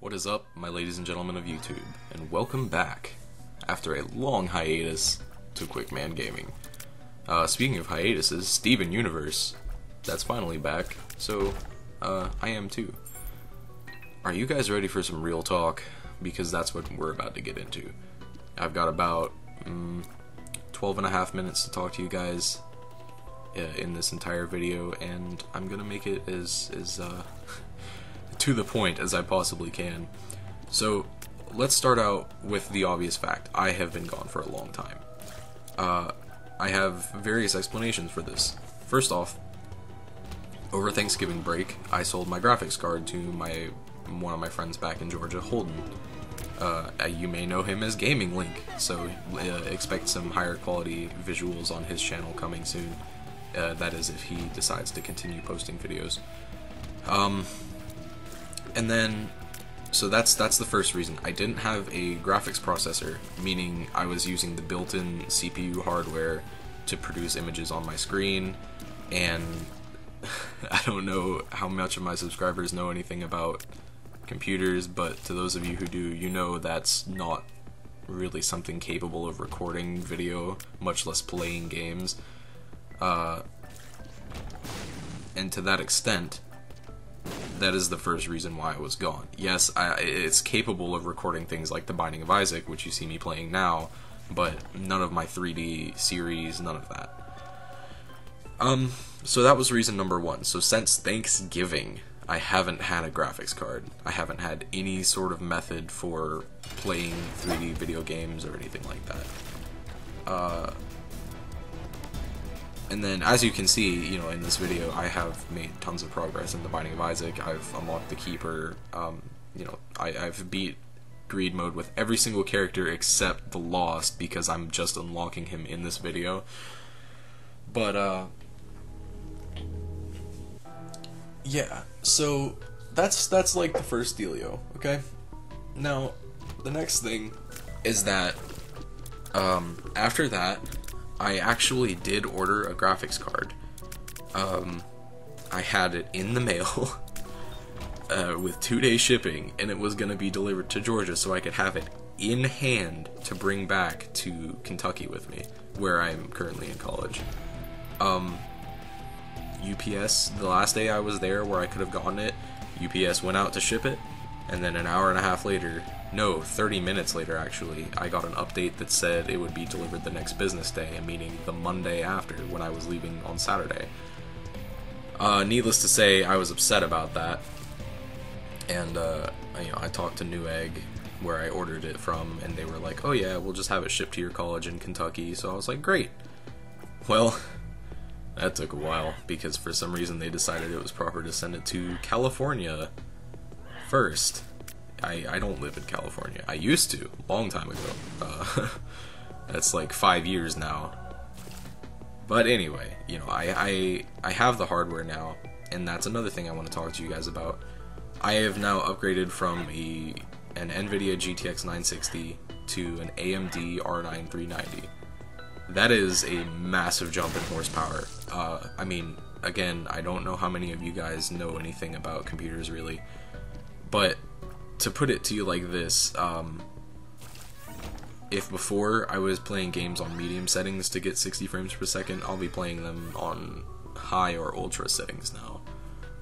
What is up, my ladies and gentlemen of YouTube, and welcome back, after a long hiatus, to Quick Man Gaming. Speaking of hiatuses, Steven Universe, that's finally back, so, I am too. Are you guys ready for some real talk? Because that's what we're about to get into. I've got about 12 and a half minutes to talk to you guys in this entire video, and I'm gonna make it as to the point as I possibly can. So let's start out with the obvious fact. I have been gone for a long time. I have various explanations for this. First off, over Thanksgiving break, I sold my graphics card to one of my friends back in Georgia, Holden. You may know him as Gaming Link, so expect some higher quality visuals on his channel coming soon. That is, if he decides to continue posting videos. And then, so that's the first reason. I didn't have a graphics processor, meaning I was using the built-in CPU hardware to produce images on my screen, and I don't know how much of my subscribers know anything about computers, but to those of you who do, you know that's not really something capable of recording video, much less playing games. And to that extent, that is the first reason why I was gone. Yes, it's capable of recording things like The Binding of Isaac, which you see me playing now, but none of my 3D series, none of that. So that was reason number one. So since Thanksgiving, I haven't had a graphics card. I haven't had any sort of method for playing 3D video games or anything like that. And then, as you can see, you know, in this video, I have made tons of progress in The Binding of Isaac. I've unlocked the Keeper. You know, I've beat Greed Mode with every single character except the Lost, because I'm just unlocking him in this video. But, yeah, so that's like the first dealio, okay? Now, the next thing is that, after that, I actually did order a graphics card. I had it in the mail with 2-day shipping, and it was going to be delivered to Georgia so I could have it in hand to bring back to Kentucky with me, where I'm currently in college. UPS, the last day I was there where I could have gotten it, UPS went out to ship it, and then an hour and a half later, no, 30 minutes later actually, I got an update that said it would be delivered the next business day, meaning the Monday after, when I was leaving on Saturday. Needless to say, I was upset about that, and you know, I talked to Newegg, where I ordered it from, and they were like, oh yeah, we'll just have it shipped to your college in Kentucky, so I was like, great. Well, that took a while, because for some reason they decided it was proper to send it to California first. I don't live in California. I used to, a long time ago. That's like 5 years now. But anyway, you know, I have the hardware now, and that's another thing I want to talk to you guys about. I have now upgraded from an NVIDIA GTX 960 to an AMD R9 390. That is a massive jump in horsepower. I mean, again, I don't know how many of you guys know anything about computers really, but to put it to you like this, if before I was playing games on medium settings to get 60 frames per second, I'll be playing them on high or ultra settings now,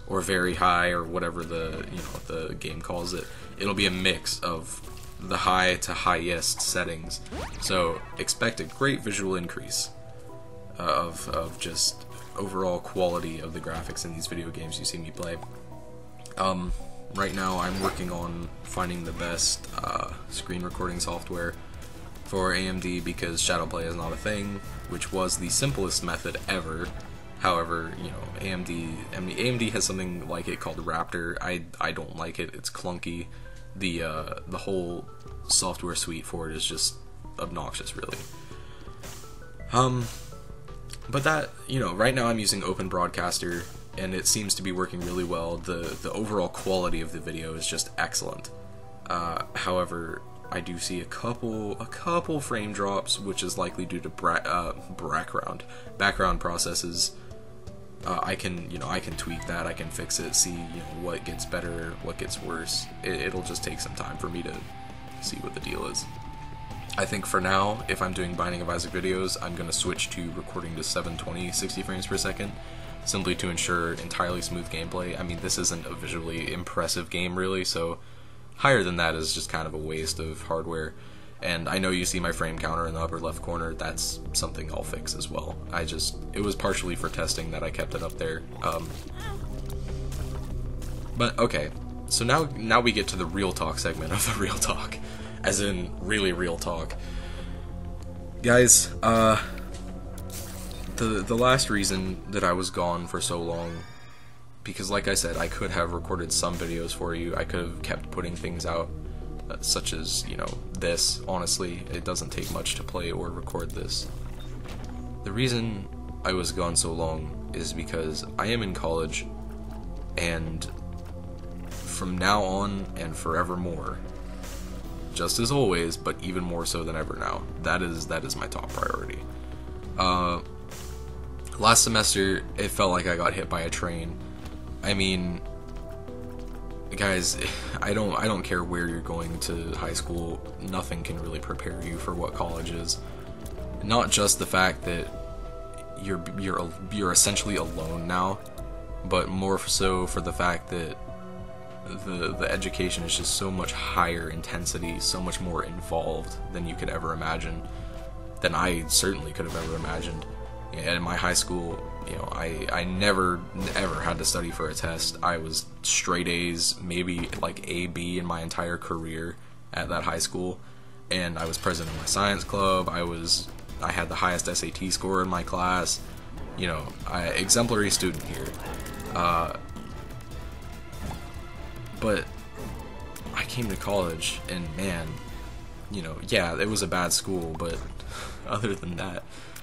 or very high, or whatever the game calls it. It'll be a mix of the high to highest settings, so expect a great visual increase of just overall quality of the graphics in these video games you see me play. Right now I'm working on finding the best screen recording software for AMD, because Shadowplay is not a thing, which was the simplest method ever. However, you know, AMD has something like it called Raptor. I don't like it. It's clunky. The whole software suite for it is just obnoxious, really. But that, you know, right now I'm using Open Broadcaster, and it seems to be working really well. The overall quality of the video is just excellent. However, I do see a couple frame drops, which is likely due to background processes I can, I can tweak that, I can fix it, see, what gets better, what gets worse. It'll just take some time for me to see what the deal is. I think for now, if I'm doing Binding of Isaac videos, I'm going to switch to recording to 720 60 frames per second, simply to ensure entirely smooth gameplay. I mean, this isn't a visually impressive game, really, so higher than that is just kind of a waste of hardware. And I know you see my frame counter in the upper left corner. That's something I'll fix as well. It was partially for testing that I kept it up there. But okay, so now we get to the real talk segment of the real talk, as in really real talk. Guys, the last reason that I was gone for so long, because like I said, I could have recorded some videos for you, I could have kept putting things out, such as, this. Honestly, it doesn't take much to play or record this. The reason I was gone so long is because I am in college, and from now on and forevermore, just as always, but even more so than ever now, that is my top priority. Last semester, it felt like I got hit by a train. I mean, guys, I don't care where you're going to high school, nothing can really prepare you for what college is. Not just the fact that you're essentially alone now, but more so for the fact that the education is just so much higher intensity, so much more involved than you could ever imagine, than I certainly could have ever imagined. And in my high school, I never ever had to study for a test. I was straight A's, maybe like A, B in my entire career at that high school, and I was president of my science club. I had the highest SAT score in my class. Exemplary student here. But I came to college, and man, yeah, it was a bad school, but other than that,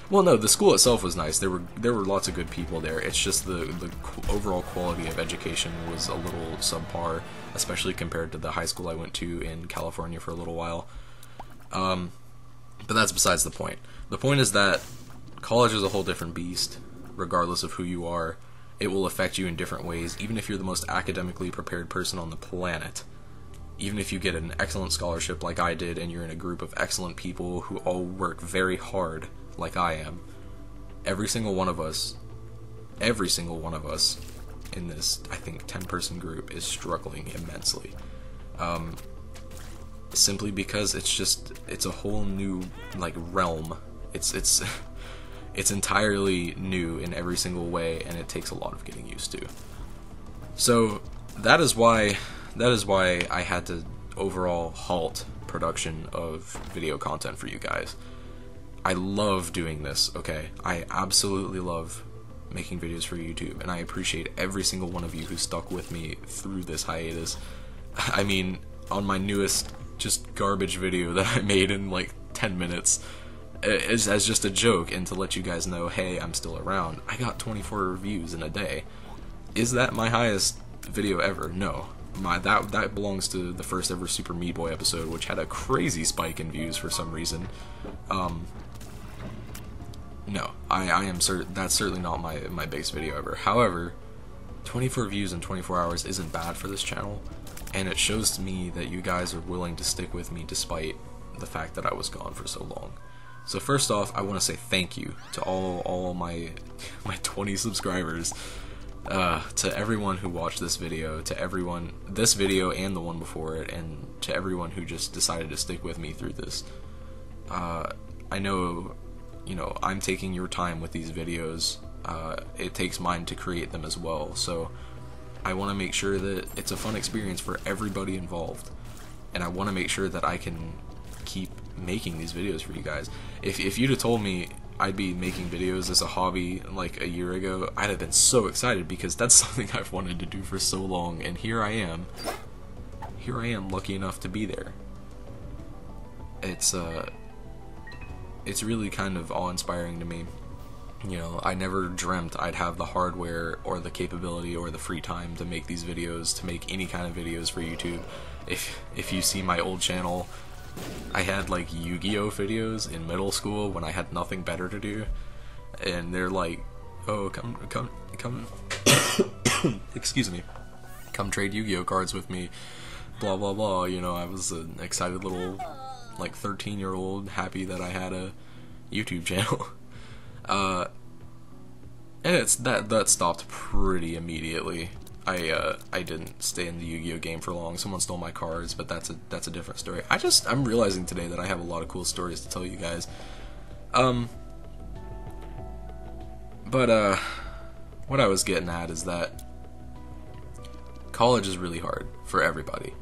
well, no, the school itself was nice. There were lots of good people there. It's just the overall quality of education was a little subpar, especially compared to the high school I went to in California for a little while. But that's besides the point. The point is that college is a whole different beast, regardless of who you are. It will affect you in different ways, even if you're the most academically prepared person on the planet. Even if you get an excellent scholarship like I did, and you're in a group of excellent people who all work very hard like I am, every single one of us in this, I think, 10-person group is struggling immensely. Simply because it's a whole new, realm. It's entirely new in every single way, and it takes a lot of getting used to. So that is why I had to overall halt production of video content for you guys. I love doing this, okay? I absolutely love making videos for YouTube, and I appreciate every single one of you who stuck with me through this hiatus. I mean, on my newest just garbage video that I made in 10 minutes, as just a joke and to let you guys know, hey, I'm still around, I got 24 views in a day. Is that my highest video ever? No. That belongs to the first ever Super Meat Boy episode, which had a crazy spike in views for some reason. No, I am certain that's certainly not my base video ever. However, 24 views in 24 hours isn't bad for this channel, and it shows to me that you guys are willing to stick with me despite the fact that I was gone for so long. So first off, I want to say thank you to all my 20 subscribers, to everyone who watched this video, this video and the one before it, and to everyone who just decided to stick with me through this. I know, I'm taking your time with these videos. It takes mine to create them as well, so I want to make sure that it's a fun experience for everybody involved, and I want to make sure that I can keep making these videos for you guys. If you'd have told me I'd be making videos as a hobby a year ago, I'd have been so excited, because that's something I've wanted to do for so long, and here I am lucky enough to be there. It's really kind of awe-inspiring to me. I never dreamt I'd have the hardware or the capability or the free time to make these videos, to make any kind of videos for YouTube. If you see my old channel, I had Yu-Gi-Oh videos in middle school when I had nothing better to do, and they're oh, come, excuse me, come trade Yu-Gi-Oh cards with me, blah blah blah. You know, I was an excited little, like, 13-year-old, happy that I had a YouTube channel. And that stopped pretty immediately. I didn't stay in the Yu-Gi-Oh game for long. Someone stole my cards, but that's a different story. I'm realizing today that I have a lot of cool stories to tell you guys. But what I was getting at is that college is really hard for everybody.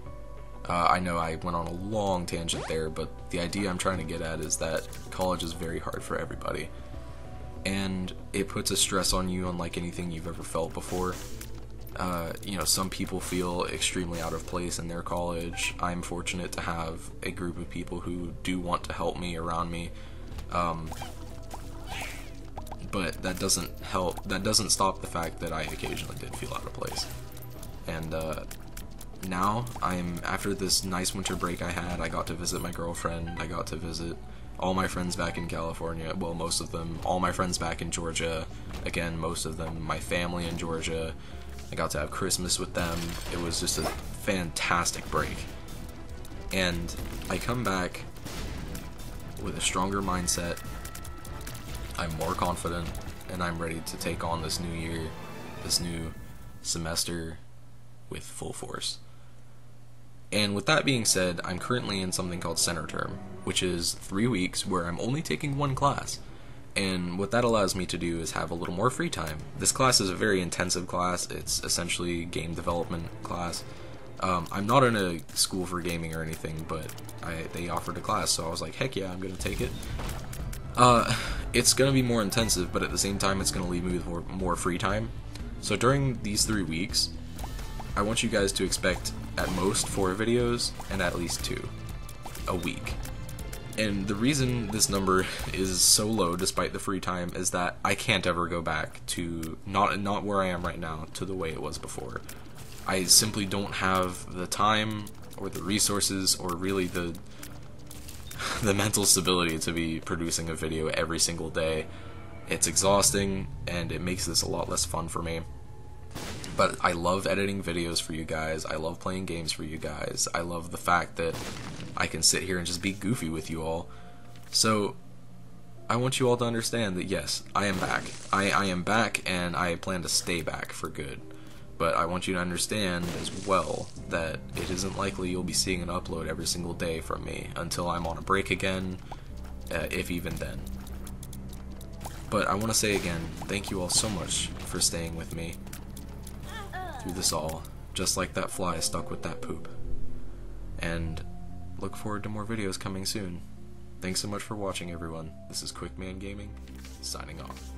I know I went on a long tangent there, but the idea I'm trying to get at is that college is very hard for everybody. And it puts a stress on you unlike anything you've ever felt before. You know, some people feel extremely out of place in their college. I'm fortunate to have a group of people who do want to help me around me. But that doesn't stop the fact that I occasionally did feel out of place. And now after this nice winter break I had, I got to visit my girlfriend, I got to visit all my friends back in California, well, most of them, all my friends back in Georgia, again, most of them, my family in Georgia. I got to have Christmas with them. It was just a fantastic break. And I come back with a stronger mindset, I'm more confident, and I'm ready to take on this new year, this new semester with full force. And with that being said, I'm currently in something called center term, which is 3 weeks where I'm only taking one class. And what that allows me to do is have a little more free time. This class is a very intensive class. It's essentially game development class. I'm not in a school for gaming or anything, but they offered a class, so I was like, heck yeah, I'm gonna take it. It's gonna be more intensive, but at the same time, it's gonna leave me with more free time. So during these 3 weeks, I want you guys to expect at most 4 videos and at least 2 a week. And the reason this number is so low despite the free time is that I can't ever go back to not where I am right now to the way it was before. I simply don't have the time or the resources or really the mental stability to be producing a video every single day. It's exhausting and it makes this a lot less fun for me. But I love editing videos for you guys. I love playing games for you guys. I love the fact that I can sit here and just be goofy with you all. So I want you all to understand that yes, I am back. I am back and I plan to stay back for good. But I want you to understand as well that it isn't likely you'll be seeing an upload every single day from me until I'm on a break again, if even then. But I want to say again, thank you all so much for staying with me through this all, just like that fly stuck with that poop. And look forward to more videos coming soon. Thanks so much for watching, everyone. This is Quickman Gaming, signing off.